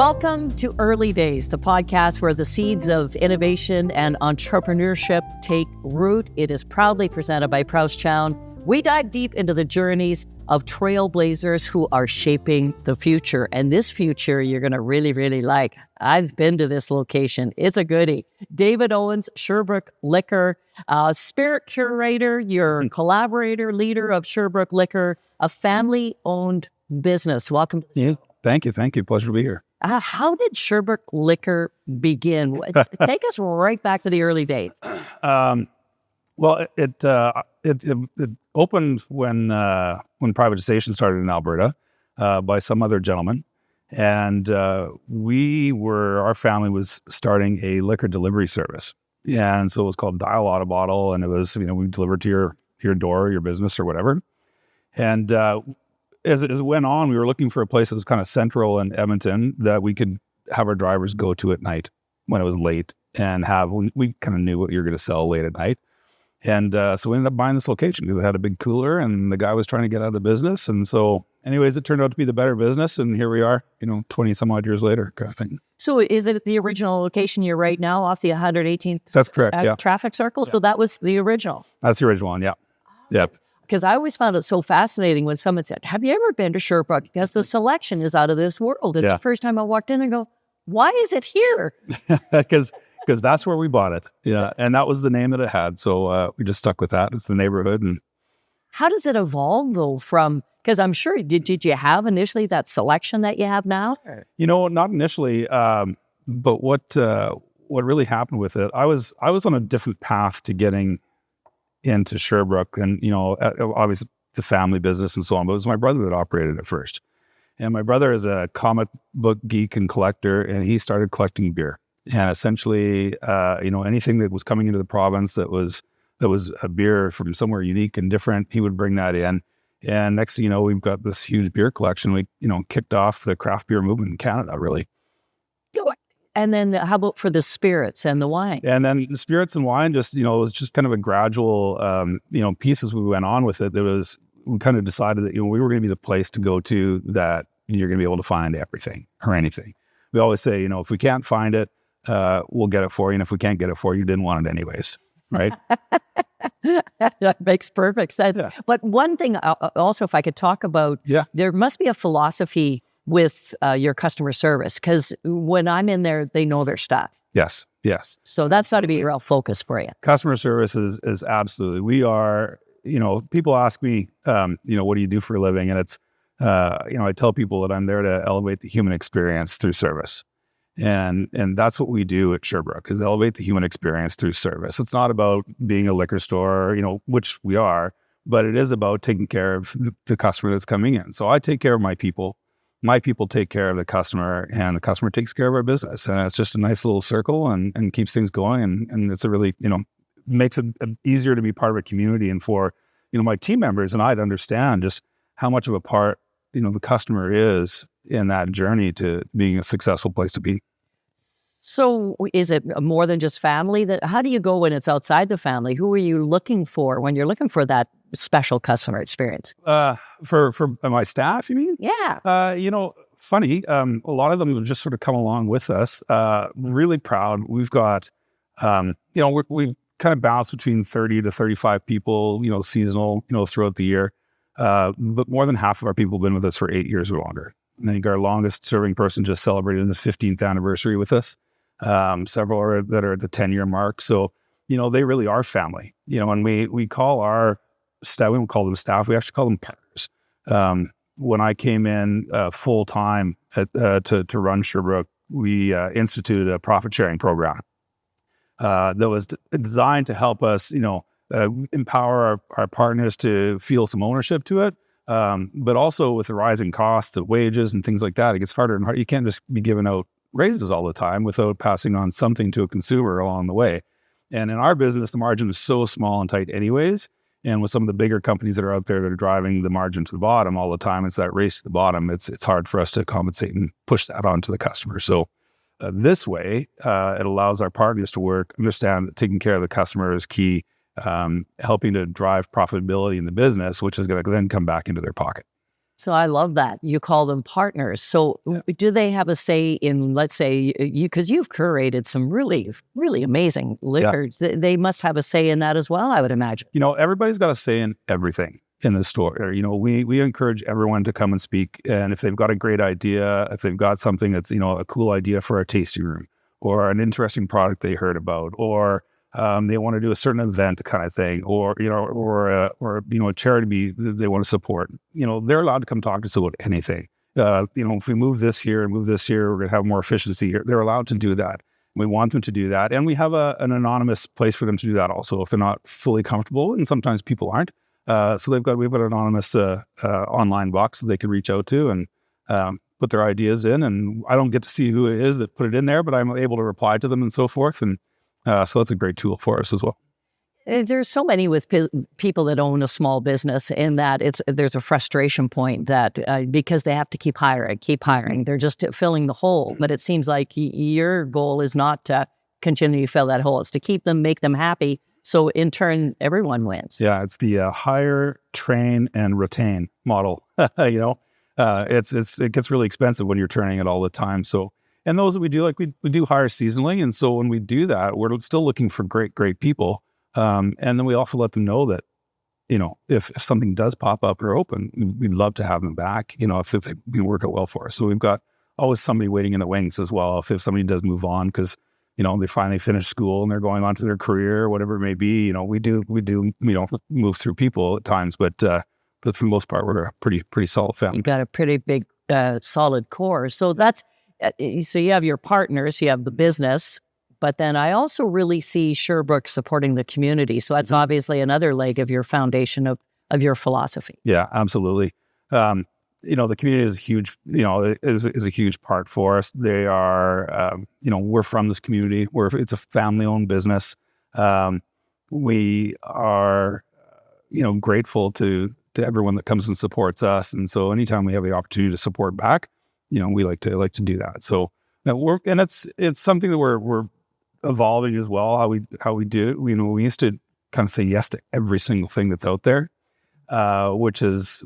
Welcome to Early Days, the podcast where the seeds of innovation and entrepreneurship take root. It is proudly presented by Prowse Chowne. We dive deep into the journeys of trailblazers who are shaping the future. And this future you're going to really, really like. I've been to this location. It's a goodie. David Owens, Sherbrooke Liquor, spirit curator, your collaborator, leader of Sherbrooke Liquor, a family-owned business. Welcome. Yeah, thank you. Pleasure to be here. How did Sherbrooke Liquor begin? Take us right back to the early days. Well, it opened when privatization started in Alberta by some other gentleman, and our family was starting a liquor delivery service, and so it was called Dial Auto Bottle, and it was we delivered to your door, your business, or whatever, and as it went on, we were looking for a place that was kind of central in Edmonton that we could have our drivers go to at night when it was late, and we kind of knew what you were going to sell late at night. And so we ended up buying this location because it had a big cooler and the guy was trying to get out of the business. And so anyways, it turned out to be the better business. And here we are, 20 some odd years later kind of thing. So is it the original location you're right now off the 118th? That's correct, yeah. Traffic circle? Yeah. So that was the original? That's the original one, yeah. Yep. Because I always found it so fascinating when someone said, have you ever been to Sherbrooke? Because the selection is out of this world. And the first time I walked in, I go, why is it here? Because that's where we bought it. Yeah. And that was the name that it had. So we just stuck with that. It's the neighborhood. And how does it evolve though because I'm sure, did you have initially that selection that you have now? Not initially. But what really happened with it, I was on a different path to getting into Sherbrooke and, obviously the family business and so on, but it was my brother that operated it first. And my brother is a comic book geek and collector, and he started collecting beer. And essentially, anything that was coming into the province that was a beer from somewhere unique and different, he would bring that in. And next thing you know, we've got this huge beer collection. We, kicked off the craft beer movement in Canada, really. And then how about for the spirits and the wine? And then the spirits and wine just, it was just kind of a gradual, pieces we went on with it. We kind of decided that, we were going to be the place to go to that you're going to be able to find everything or anything. We always say, if we can't find it, we'll get it for you. And if we can't get it for you, you didn't want it anyways, right? That makes perfect sense. Yeah. But one thing also, if I could talk about, there must be a philosophy with your customer service, because when I'm in there, they know their stuff. Yes. So that's got to be a real focus for you. Customer service is absolutely. We are, people ask me, what do you do for a living? And it's, I tell people that I'm there to elevate the human experience through service. And that's what we do at Sherbrooke, is elevate the human experience through service. It's not about being a liquor store, which we are, but it is about taking care of the customer that's coming in. So I take care of my people. My people take care of the customer, and the customer takes care of our business. And it's just a nice little circle and keeps things going. And it's a really, makes it easier to be part of a community, and for, my team members and I to understand just how much of a part, the customer is in that journey to being a successful place to be. So is it more than just family? How do you go when it's outside the family? Who are you looking for when you're looking for that special customer experience? For my staff, you mean? Yeah. Funny. A lot of them have just sort of come along with us. Really proud. We've got, we've kind of balanced between 30 to 35 people, seasonal, throughout the year. But more than half of our people have been with us for 8 years or longer. I think our longest serving person just celebrated the 15th anniversary with us. Several that are at the 10-year mark. So, they really are family, and we call our staff, we don't call them staff, we actually call them partners. When I came in full time to run Sherbrooke, we instituted a profit sharing program that was designed to help us, empower our partners to feel some ownership to it. But also with the rising costs of wages and things like that, it gets harder and harder. You can't just be giving out raises all the time without passing on something to a consumer along the way. And in our business, the margin is so small and tight anyways. And with some of the bigger companies that are out there that are driving the margin to the bottom all the time, it's that race to the bottom. It's hard for us to compensate and push that onto the customer. So this way, it allows our partners to understand that taking care of the customer is key, helping to drive profitability in the business, which is going to then come back into their pocket. So I love that. You call them partners. So do they have a say in, let's say, because you've curated some really, really amazing liquors. They must have a say in that as well, I would imagine. Everybody's got a say in everything in the store. We encourage everyone to come and speak. And if they've got a great idea, if they've got something that's, a cool idea for a tasting room or an interesting product they heard about, or they want to do a certain event kind of thing, or a charity they want to support. They're allowed to come talk to us about anything. If we move this here and move this here, we're going to have more efficiency here. They're allowed to do that. We want them to do that, and we have an anonymous place for them to do that also if they're not fully comfortable. And sometimes people aren't. So we've got an anonymous online box that they can reach out to and put their ideas in. And I don't get to see who it is that put it in there, but I'm able to reply to them and so forth. And so that's a great tool for us as well. There's so many with people that own a small business in that there's a frustration point that because they have to keep hiring. They're just filling the hole. But it seems like your goal is not to continue to fill that hole. It's to keep them, make them happy. So in turn, everyone wins. Yeah, it's the hire, train, and retain model. It gets really expensive when you're turning it all the time. So, and those that we do, we do hire seasonally. And so when we do that, we're still looking for great people. And then we also let them know that, if something does pop up or open, we'd love to have them back, if they work out well for us. So we've got always somebody waiting in the wings as well. If somebody does move on, because, they finally finish school and they're going on to their career or whatever it may be, we do, move through people at times, but for the most part, we're a pretty solid family. You've got a pretty big, solid core. So that's, so you have your partners, you have the business, but then I also really see Sherbrooke supporting the community. So that's obviously another leg of your foundation of your philosophy. Yeah, absolutely. The community is huge, is a huge part for us. They are, we're from this community. It's a family-owned business. We are, grateful to everyone that comes and supports us. And so anytime we have the opportunity to support back, we like to do that. So it's something that we're evolving as well. How we do it. We used to kind of say yes to every single thing that's out there, which is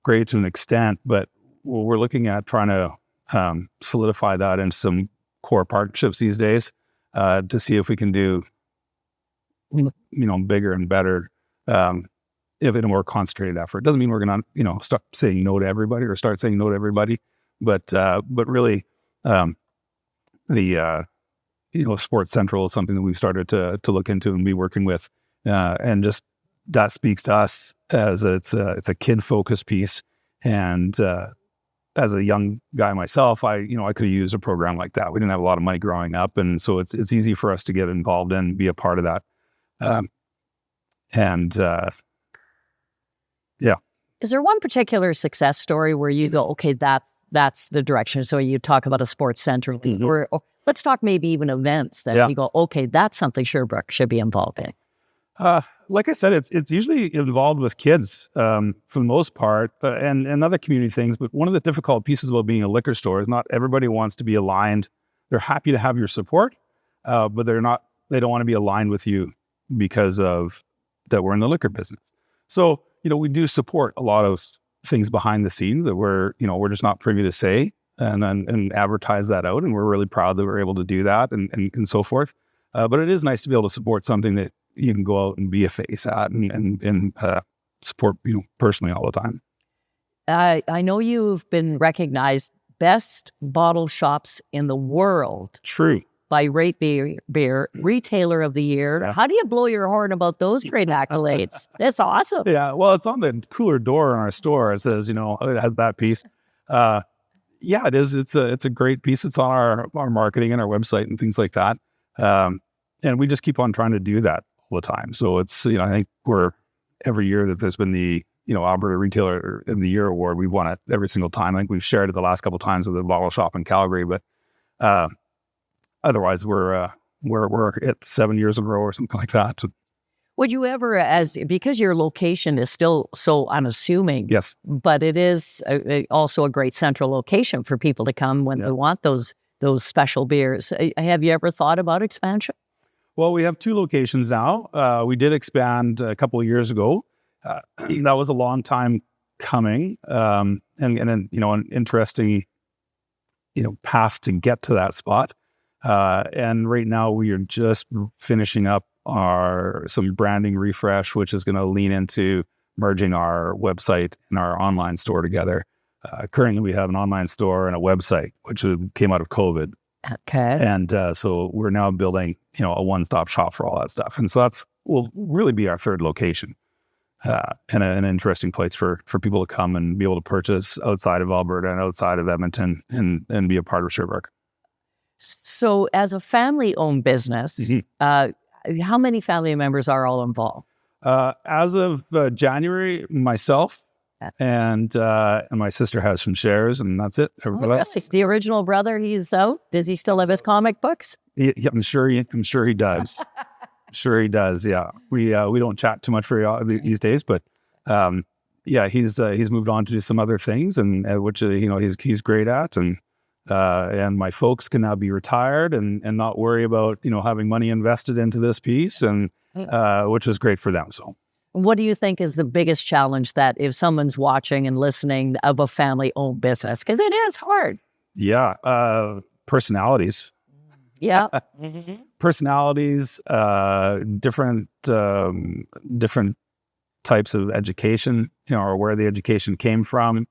great to an extent, but we're looking at trying to solidify that into some core partnerships these days to see if we can do, bigger and better if in a more concentrated effort. Doesn't mean we're going to, stop saying no to everybody or start saying no to everybody, but really the Sports Central is something that we've started to look into and be working with, and just that speaks to us as it's a kid focused piece. And as a young guy myself, I could have used a program like that. We didn't have a lot of money growing up, and so it's easy for us to get involved and be a part of that. Yeah. Is there one particular success story where you go, okay, that's the direction? So you talk about a Sports Central, or let's talk maybe even events that you go, okay, that's something Sherbrooke should be involved in. Like I said, it's usually involved with kids for the most part, and other community things. But one of the difficult pieces about being a liquor store is not everybody wants to be aligned. They're happy to have your support, but they don't want to be aligned with you because of that we're in the liquor business. So, we do support a lot of things behind the scenes that we're just not privy to say and advertise that out. And we're really proud that we're able to do that and so forth. But it is nice to be able to support something that you can go out and be a face at and support, personally all the time. I know you've been recognized best bottle shops in the world. True. By Rate Beer, Retailer of the Year. Yeah. How do you blow your horn about those great accolades? That's awesome. Yeah, well, it's on the cooler door in our store. It says, it has that piece. Yeah, it is. It's a great piece. It's on our marketing and our website and things like that. And we just keep on trying to do that all the time. So it's, I think every year that there's been the, Alberta Retailer of the Year award, we've won it every single time. I think we've shared it the last couple of times with the bottle shop in Calgary, but otherwise we're at 7 years in a row or something like that. Would you ever, because your location is still so unassuming, yes, but it is also a great central location for people to come when they want those special beers. Have you ever thought about expansion? Well, we have 2 locations now. We did expand a couple of years ago. That was a long time coming, and then, an interesting, path to get to that spot. And right now we are just finishing up some branding refresh, which is going to lean into merging our website and our online store together. Currently we have an online store and a website, which came out of COVID. Okay. And so we're now building, a one-stop shop for all that stuff. And so will really be our third location, and an interesting place for people to come and be able to purchase outside of Alberta and outside of Edmonton and be a part of Sherbrooke. So as a family-owned business, how many family members are all involved? As of January, myself and my sister has some shares, and that's it. Yes, the original brother, he's out. Does he still have his comic books? Yeah, I'm sure he does. Sure he does. Yeah, we don't chat too much these days, but he's moved on to do some other things, and which he's great at, and my folks can now be retired and not worry about having money invested into this piece, and which is great for them. So, what do you think is the biggest challenge that if someone's watching and listening of a family-owned business? Because it is hard. Yeah, personalities. Yeah. Personalities, different types of education, or where the education came from,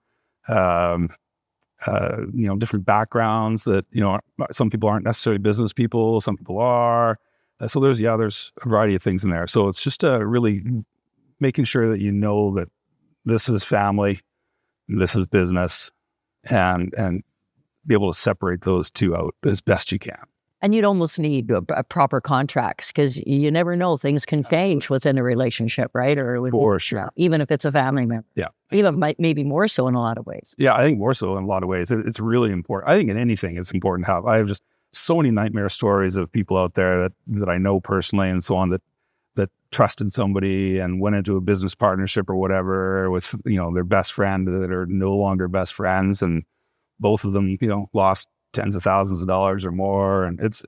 different backgrounds that, some people aren't necessarily business people, some people are. So there's a variety of things in there. So it's just really making sure that that this is family, this is business, and be able to separate those two out as best you can. And you'd almost need proper contracts, because you never know, things can change within a relationship, right? For sure. Even if it's a family member. Yeah. Even maybe more so in a lot of ways. Yeah, I think more so in a lot of ways. It's really important. I think in anything, it's important to have. I have just so many nightmare stories of people out there that I know personally and so on that trusted somebody and went into a business partnership or whatever with, their best friend that are no longer best friends. And both of them, lost tens of thousands of dollars or more. And it's,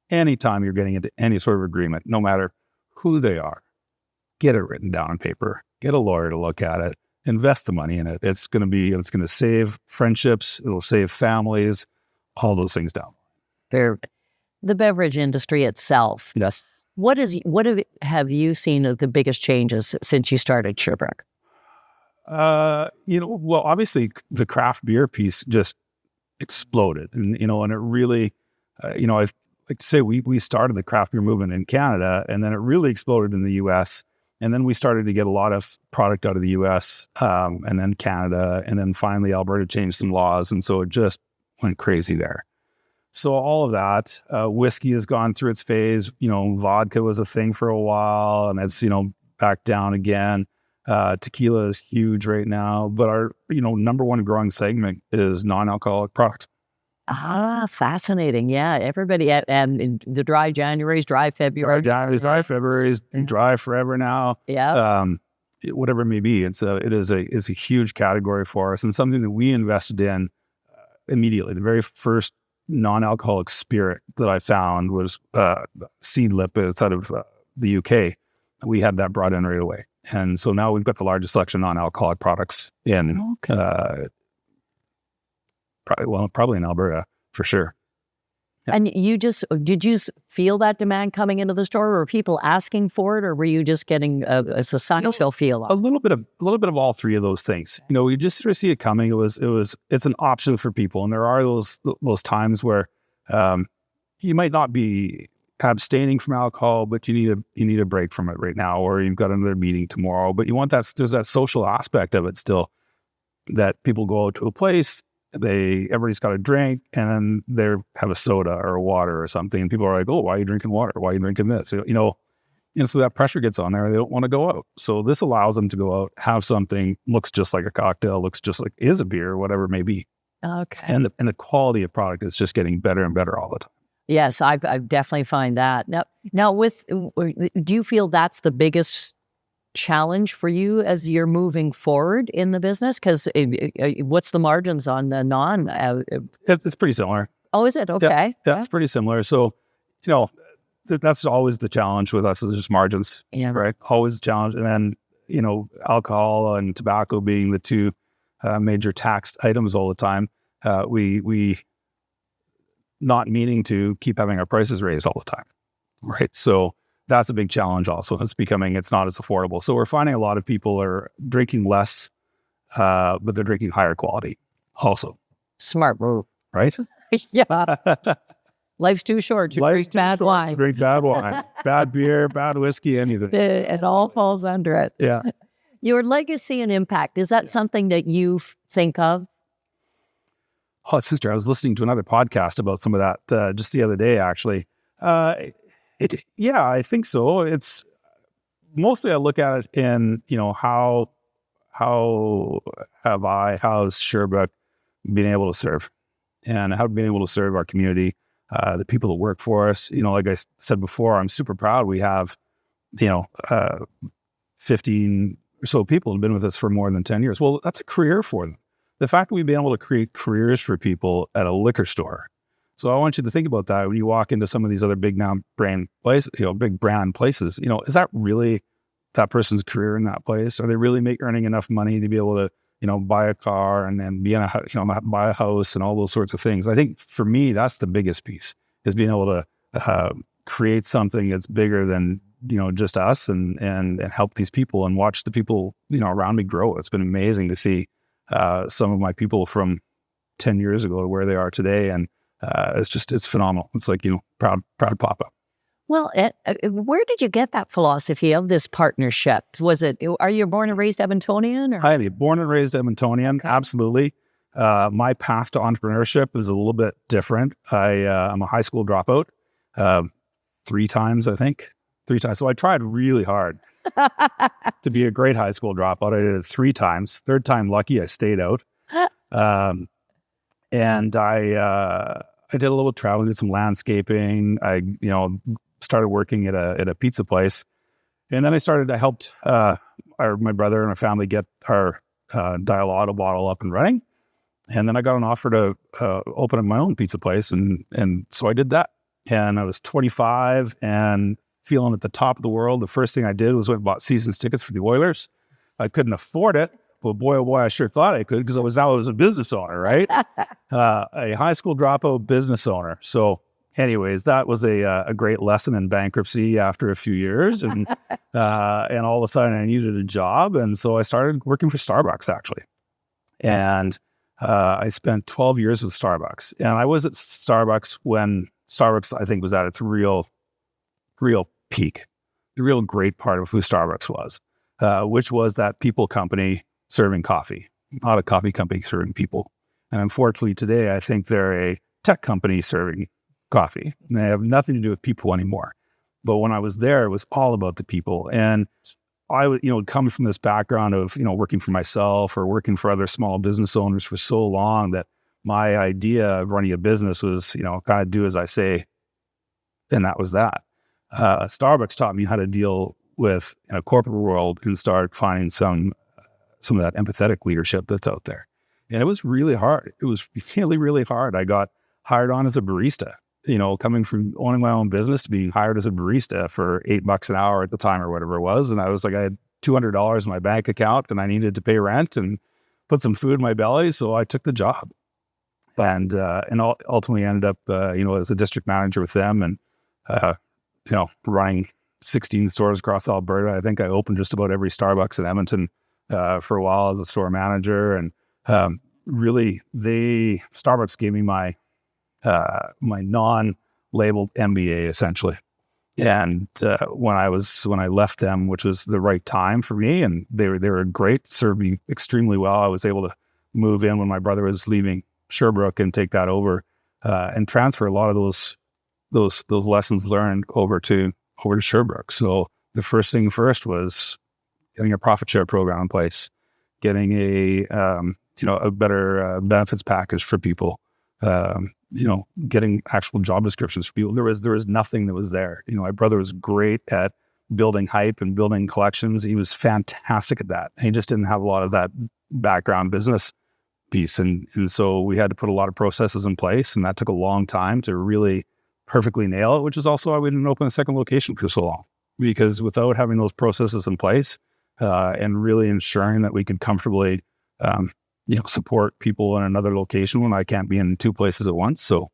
anytime you're getting into any sort of agreement, no matter who they are, get it written down on paper, get a lawyer to look at it, invest the money in it. It's going to save friendships. It'll save families, all those things down. The beverage industry itself. Yes. What have you seen of the biggest changes since you started Sherbrooke? Well, obviously the craft beer piece just exploded, and it really, I like to say we started the craft beer movement in Canada, and then it really exploded in the U.S. And then we started to get a lot of product out of the U.S. And then Canada, and then finally Alberta changed some laws, and so it just went crazy there. So all of that, whiskey has gone through its phase. Vodka was a thing for a while, and it's back down again. Tequila is huge right now, but our number one growing segment is non-alcoholic products. Fascinating. Yeah, everybody and the dry Januaries, dry February, dry February's dry forever now. Yeah, whatever it may be, it is a huge category for us, and something that we invested in immediately. The very first non-alcoholic spirit that I found was Seed Lip outside of the UK. We had that brought in right away. And so now we've got the largest selection of non-alcoholic products in, probably in Alberta for sure. Yeah. And did you feel that demand coming into the store, or were people asking for it, or were you just getting a societal feel? A little bit of all three of those things. We just sort of see it coming. It's an option for people, and there are those times where you might not be abstaining from alcohol, but you need a break from it right now, or you've got another meeting tomorrow. But you want there's that social aspect of it still, that people go out to a place, everybody's got a drink, and then they have a soda or a water or something, and people are like, "Oh, why are you drinking water? Why are you drinking this?" And so that pressure gets on there. They don't want to go out. So this allows them to go out, have something, looks just like a cocktail, looks just like is a beer, whatever it may be. Okay. And the quality of product is just getting better and better all the time. Yes, I definitely find that. Now, do you feel that's the biggest challenge for you as you're moving forward in the business? Because what's the margins on the non? It's pretty similar. Oh, is it? Okay. Yeah, it's pretty similar. So, that's always the challenge with us, is just margins. Yeah. Right. Always the challenge. And then, alcohol and tobacco being the two major taxed items all the time, we not meaning to keep having our prices raised all the time, right? So that's a big challenge also. It's not as affordable. So we're finding a lot of people are drinking less, but they're drinking higher quality also. Smart move. Right? Yeah. Life's too short to drink bad wine. Drink bad wine, bad beer, bad whiskey, anything. It all falls under it. Yeah. Your legacy and impact, is that something that you think of? Oh, sister, I was listening to another podcast about some of that just the other day, actually. I think so. It's mostly I look at it in, how how's Sherbrooke been able to serve, and how been able to serve our community, the people that work for us. Like I said before, I'm super proud. We have, 15 or so people have been with us for more than 10 years. Well, that's a career for them. The fact that we've been able to create careers for people at a liquor store. So I want you to think about that when you walk into some of these other big brand places, big brand places. Is that really that person's career in that place? Are they really earning enough money to be able to, buy a car and then be in a, buy a house and all those sorts of things? I think for me, that's the biggest piece, is being able to create something that's bigger than, just us and help these people and watch the people, around me grow. It's been amazing to see some of my people from 10 years ago to where they are today. And it's phenomenal. It's like, proud papa. Well, where did you get that philosophy of this partnership? Are you born and raised Edmontonian? Or? Highly born and raised Edmontonian. Okay. Absolutely. My path to entrepreneurship is a little bit different. I'm a high school dropout, 3 times, I think. 3 times. So I tried really hard to be a great high school dropout. I did it 3 times. 3rd time lucky, I stayed out. And I did a little traveling, did some landscaping. I, started working at a pizza place. And then I helped my brother and my family get our Dial Auto bottle up and running. And then I got an offer to open up my own pizza place. And so I did that. And I was 25 and feeling at the top of the world. The first thing I did was went and bought seasons tickets for the Oilers. I couldn't afford it. But boy, oh boy, I sure thought I could, because I was a business owner, right? A high school dropout business owner. So anyways, that was a great lesson in bankruptcy after a few years. And all of a sudden I needed a job. And so I started working for Starbucks, actually. And I spent 12 years with Starbucks. And I was at Starbucks when Starbucks, I think, was at its real peak. The real great part of who Starbucks was, which was that people company serving coffee, not a coffee company serving people. And unfortunately today, I think they're a tech company serving coffee. And they have nothing to do with people anymore. But when I was there, it was all about the people. And I would, come from this background of, working for myself or working for other small business owners for so long, that my idea of running a business was, kind of do as I say. And that was that. Starbucks taught me how to deal with a corporate world and start finding some of that empathetic leadership that's out there. And it was really hard. It was really, really hard. I got hired on as a barista, coming from owning my own business to being hired as a barista for $8 an hour at the time or whatever it was. And I was like, I had $200 in my bank account and I needed to pay rent and put some food in my belly. So I took the job and ultimately ended up, as a district manager with them and, running 16 stores across Alberta. I think I opened just about every Starbucks in Edmonton for a while as a store manager. And really, Starbucks gave me my non-labeled MBA, essentially. And when I left them, which was the right time for me, and they were great, served me extremely well. I was able to move in when my brother was leaving Sherbrooke and take that over and transfer a lot of those lessons learned over to Sherbrooke. So the first thing first was getting a profit share program in place, getting a better benefits package for people, getting actual job descriptions for people. There was nothing that was there. My brother was great at building hype and building collections. He was fantastic at that. He just didn't have a lot of that background business piece. And so we had to put a lot of processes in place, and that took a long time to really perfectly nail it, which is also why we didn't open a second location for so long, because without having those processes in place, and really ensuring that we can comfortably, support people in another location when I can't be in two places at once. So,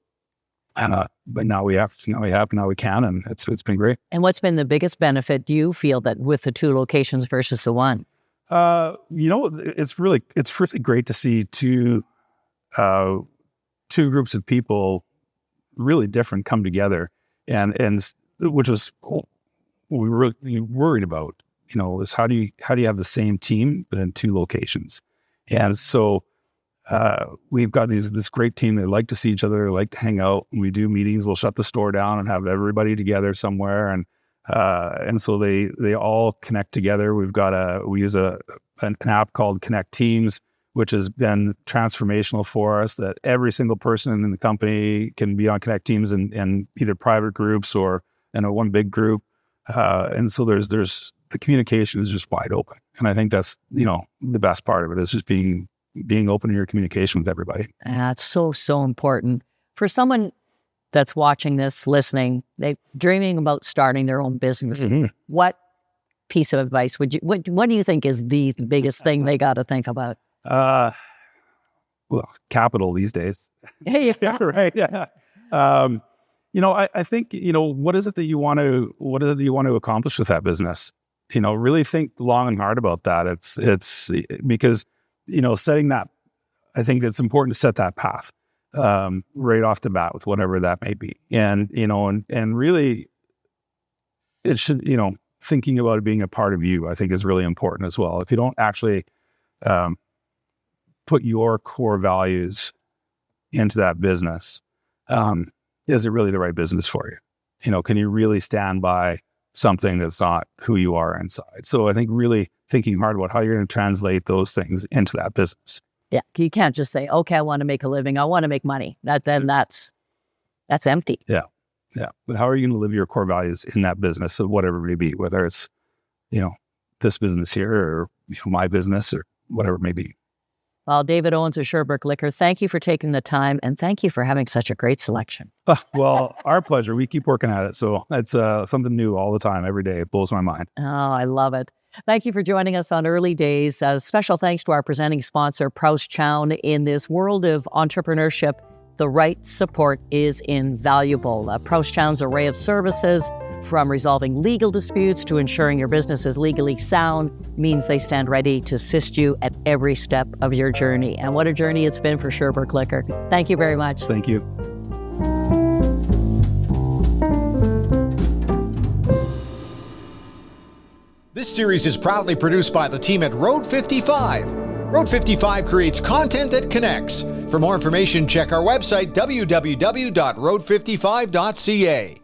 but now we can, and it's been great. And what's been the biggest benefit do you feel that with the two locations versus the one? It's really great to see two groups of people really different come together, and which was what we were really worried about, is how do you have the same team but in two locations? And so we've got this great team. They like to see each other, like to hang out. When we do meetings, we'll shut the store down and have everybody together somewhere, and so they all connect together. We use an app called Connect Teams, which has been transformational for us, that every single person in the company can be on Connect Teams in either private groups or in a one big group. And so there's the communication is just wide open. And I think that's, the best part of it is just being open in your communication with everybody. That's so important. For someone that's watching this, listening, they're dreaming about starting their own business. Mm-hmm. What piece of advice what do you think is the biggest thing they got to think about? Well, capital these days. Yeah. Right. Yeah. I think, what is it that you want to accomplish with that business? Really think long and hard about that. It's because, setting that, I think it's important to set that path, right off the bat with whatever that may be. And, and really it should, thinking about it being a part of you, I think is really important as well. If you don't actually, put your core values into that business, is it really the right business for you? Can you really stand by something that's not who you are inside? So I think really thinking hard about how you're going to translate those things into that business. Yeah. You can't just say, okay, I want to make a living. I want to make money. That's empty. Yeah. Yeah. But how are you going to live your core values in that business of whatever it may be, whether it's, this business here or my business or whatever it may be. Well, David Owens of Sherbrooke Liquor, thank you for taking the time, and thank you for having such a great selection. Well, our pleasure. We keep working at it. So it's something new all the time, every day. It blows my mind. Oh, I love it. Thank you for joining us on Early Days. Special thanks to our presenting sponsor, Prowse Chowne. In this world of entrepreneurship, the right support is invaluable. Prowse Chowne's array of services, from resolving legal disputes to ensuring your business is legally sound, means they stand ready to assist you at every step of your journey. And what a journey it's been for Sherbrooke Liquor. Thank you very much. Thank you. This series is proudly produced by the team at Road 55. Road 55 creates content that connects. For more information, check our website, www.road55.ca.